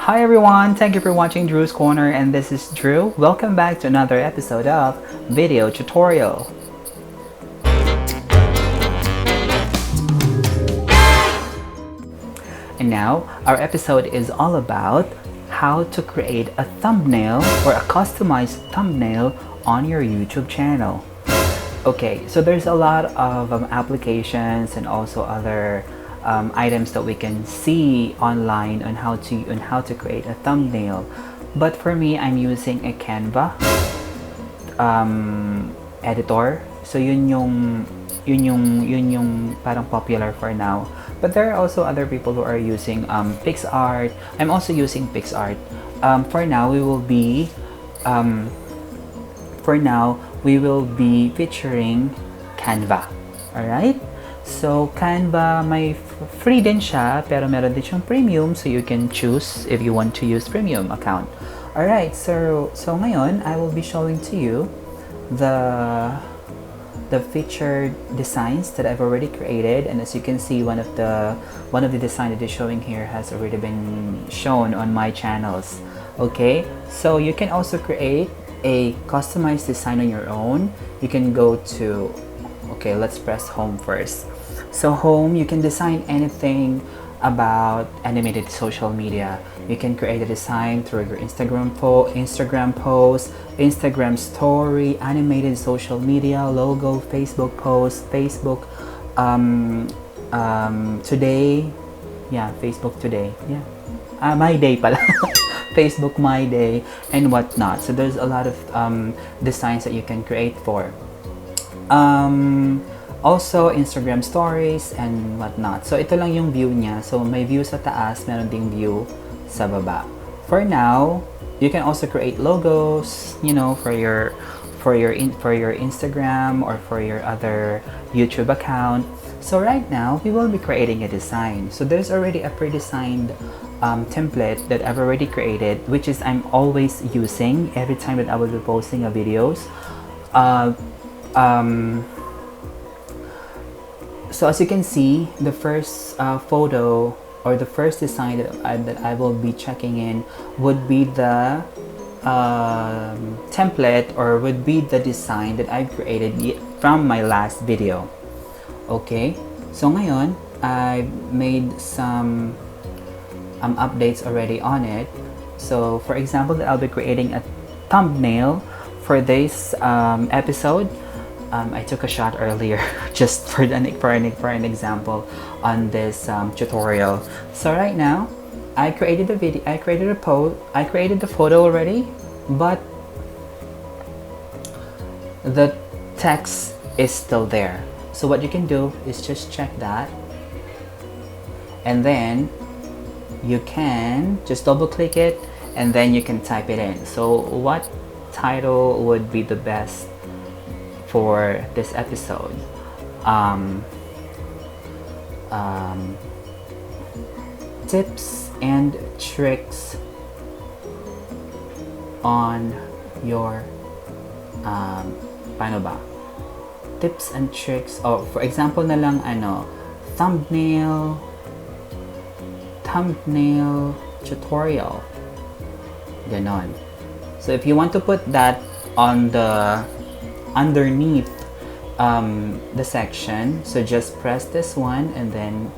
Hi everyone, thank you for watching Drew's Corner, and this is Drew. Welcome back to another episode of Video Tutorial. And now, our episode is all about how to create a thumbnail or a customized thumbnail on your YouTube channel. Okay, so there's a lot of applications and also other items that we can see online on how to create a thumbnail. But for me, I'm using a Canva editor. So yun yung parang popular for now. But there are also other people who are using PixArt. I'm also using PixArt. For now, we will be featuring Canva. Alright? So, Canva, may free din siya, pero meron din siyang premium, so you can choose if you want to use premium account. Alright, so ngayon, I will be showing to you the featured designs that I've already created, and as you can see, one of the design that is showing here has already been shown on my channels. Okay, so you can also create a customized design on your own. You can go to, okay, let's press home first. So home, you can design anything about animated social media. You can create a design through your Instagram post, Instagram story, animated social media, logo, Facebook post, Facebook today, yeah, Facebook today, yeah, my day pala. Facebook My Day and whatnot. So there's a lot of designs that you can create for. Also Instagram stories and whatnot. So ito lang yung view niya. So may view sa taas, meron ding view sa baba. For now, you can also create logos, you know, for your Instagram or for your other YouTube account. So right now, we will be creating a design. So there's already a pre-designed template that I've already created, which is I'm always using every time that I will be posting a videos. So as you can see, the first photo or the first design that I will be checking in would be the template, or would be the design that I've created from my last video. Okay, so ngayon, I've made some updates already on it. So for example, that I'll be creating a thumbnail for this episode. I took a shot earlier just for an example on this tutorial. So right now, I created the video, I created the photo already, but the text is still there. So what you can do is just check that, and then you can just double click it, and then you can type it in. So what title would be the best for this episode? Tips and tricks on your paano ba? Tips and tricks, or for example na lang, thumbnail tutorial, ganon. So if you want to put that on the underneath the section, so just press this one, and then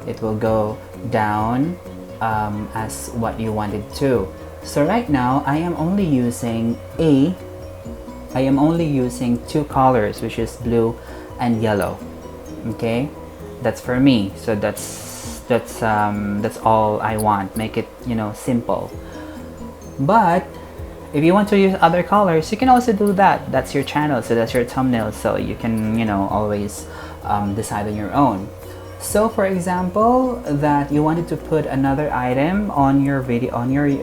it will go down as what you wanted to. So right now, I am only using two colors, which is blue and yellow. Okay, that's for me. So that's all I want. Make it, simple. But if you want to use other colors, you can also do that. That's your channel, so that's your thumbnail. So you can, always decide on your own. So for example, that you wanted to put another item on your video, on your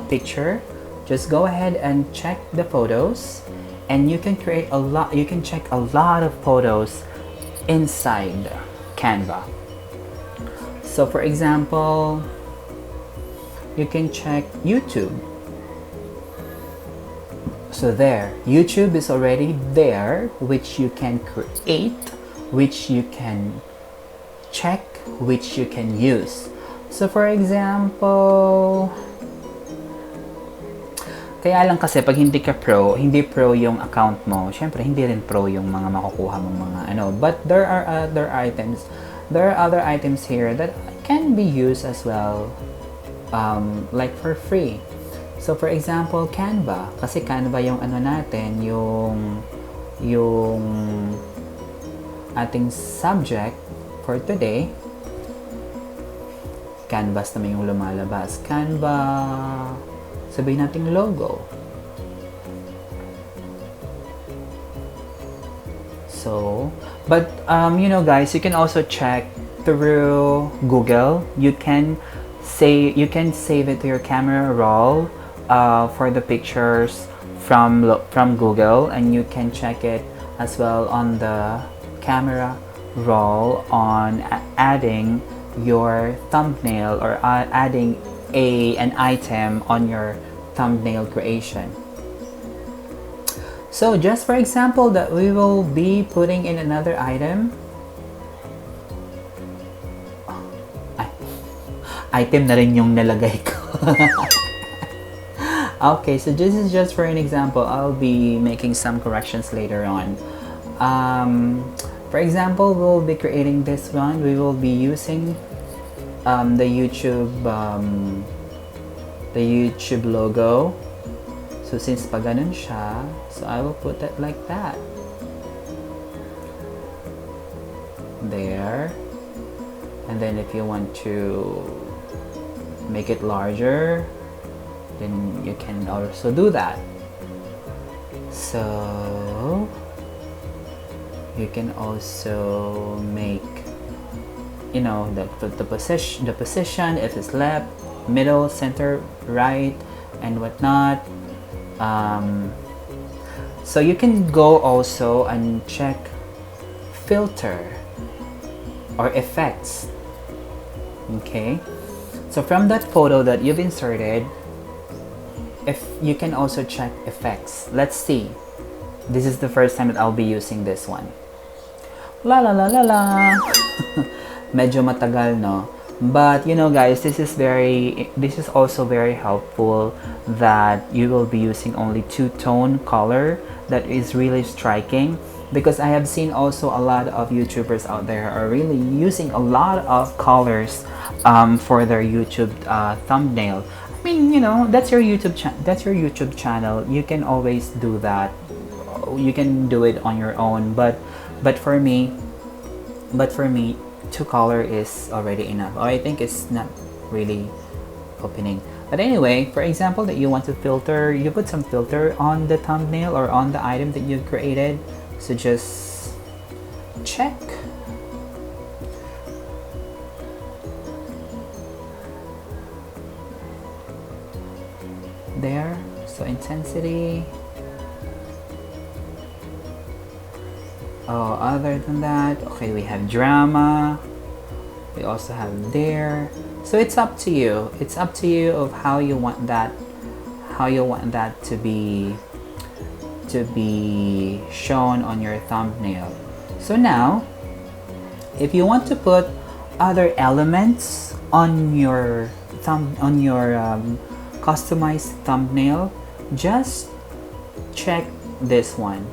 picture, just go ahead and check the photos, and you can create a lot. You can check a lot of photos inside Canva. So for example, you can check YouTube. So there, YouTube is already there, which you can create, which you can check, which you can use. So for example, Kaya lang kasi pag hindi ka pro, hindi pro yung account mo, syempre hindi rin pro yung mga makukuha mong mga ano. But there are other items here that can be used as well, like for free. So for example, Canva, kasi Canva yung ano natin, yung ating subject for today. Canvas naman yung lumalabas. Canva, sabihin natin logo. So, but you know guys, you can also check through Google. You can save it to your camera roll for the pictures from Google, and you can check it as well on the camera roll on adding your thumbnail or adding an item on your thumbnail creation. So just for example that we will be putting in another item. Item na rin yung nalagay ko. Okay, so this is just for an example. I'll be making some corrections later on. For example, we'll be creating this one. We will be using the YouTube logo. So since pa ganun siya, so I will put it like that. There. And then if you want to make it larger, then you can also do that. So you can also make, you know, the position, if it's left, middle, center, right, and whatnot. So you can go also and check filter or effects. Okay, so from that photo that you've inserted, if you can also check effects. Let's see. This is the first time that I'll be using this one. La la la la la. Medyo matagal, no? But you know guys, this is also very helpful that you will be using only two-tone color. That is really striking, because I have seen also a lot of YouTubers out there are really using a lot of colors for their YouTube thumbnail. I mean, you know, that's your YouTube channel. You can always do that. You can do it on your own, but for me, two color is already enough. I think it's not really opening. But anyway, for example, that you want to filter, you put some filter on the thumbnail or on the item that you've created. So just check. There. So intensity. Oh, other than that, okay, we have drama. We also have there. So it's up to you. It's up to you of how you want that to be shown on your thumbnail. So now, if you want to put other elements on your customized thumbnail, just check this one,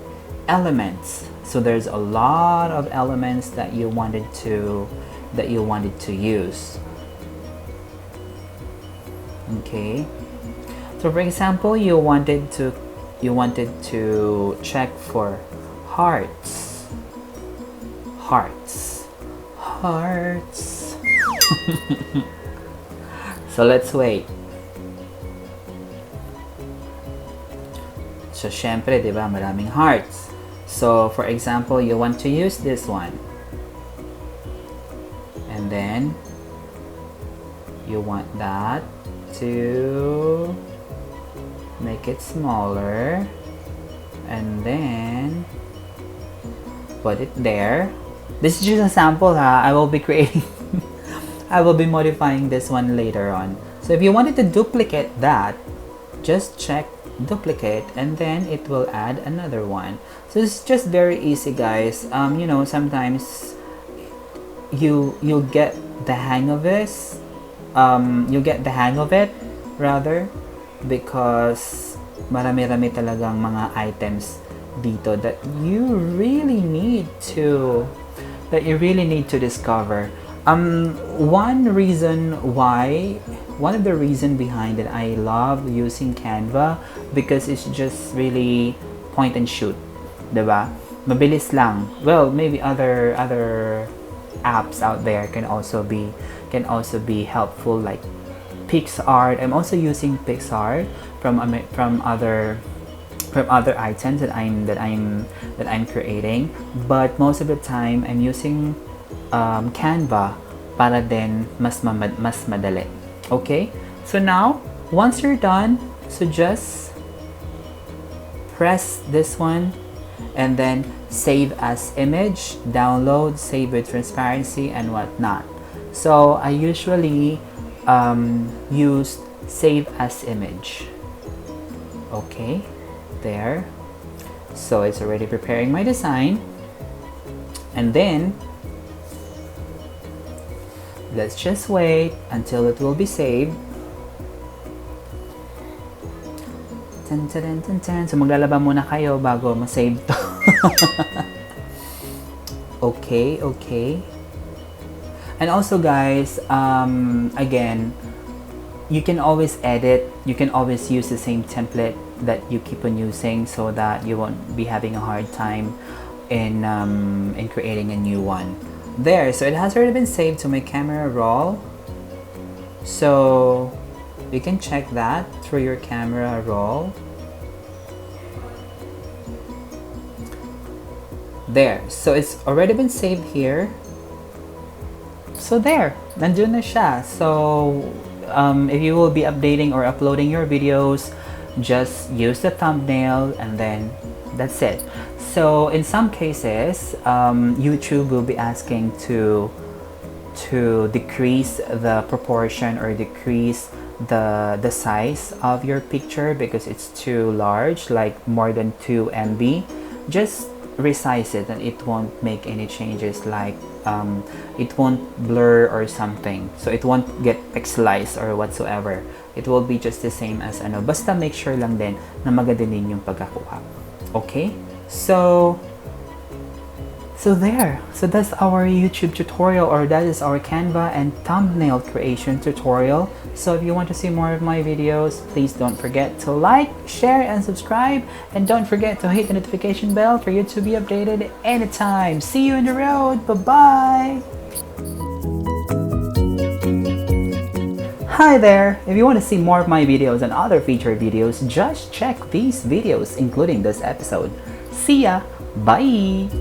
elements. So there's a lot of elements that you wanted to use. Okay, so for example, you wanted to check for hearts. So let's wait. So syempre, diba, maraming hearts. So for example, you want to use this one, and then you want that to make it smaller, and then put it there. This is just a sample, I will be creating I will be modifying this one later on. So if you wanted to duplicate that, just check duplicate, and then it will add another one. So it's just very easy, guys. You know, sometimes you'll get the hang of this. You'll get the hang of it rather, because Marami-rami talagang mga items dito that you really need to discover. One of the reason behind it, I love using Canva because it's just really point and shoot, 'di ba? Mabilis lang. Well, maybe other apps out there can also be helpful, like PixArt. I'm also using PixArt from other items that I'm creating, but most of the time I'm using Canva para din mas madali. Okay? So now, once you're done, so just press this one and then save as image, download, save with transparency and whatnot. So I usually use save as image. Okay, there. So it's already preparing my design, and then let's just wait until it will be saved. So maglalaba muna kayo bago ma-save to. Okay. And also guys, again, you can always edit, you can always use the same template that you keep on using so that you won't be having a hard time in creating a new one. There, so it has already been saved to my camera roll. So you can check that through your camera roll. There, so it's already been saved here. So there, nandun na siya. So if you will be updating or uploading your videos, just use the thumbnail and then that's it. So in some cases, YouTube will be asking to decrease the proportion or decrease the size of your picture because it's too large, like more than 2 MB. Just resize it and it won't make any changes, like it won't blur or something, so it won't get pixelized or whatsoever. It will be just the same as ano, basta make sure lang din na maganda din yung pagkakuha. Okay, so there, so that's our YouTube tutorial, or that is our Canva and thumbnail creation tutorial. So if you want to see more of my videos, please don't forget to like, share and subscribe, and don't forget to hit the notification bell for you to be updated anytime. See you on the road. Bye-bye. Hi there! If you want to see more of my videos and other featured videos, just check these videos, including this episode. See ya! Bye!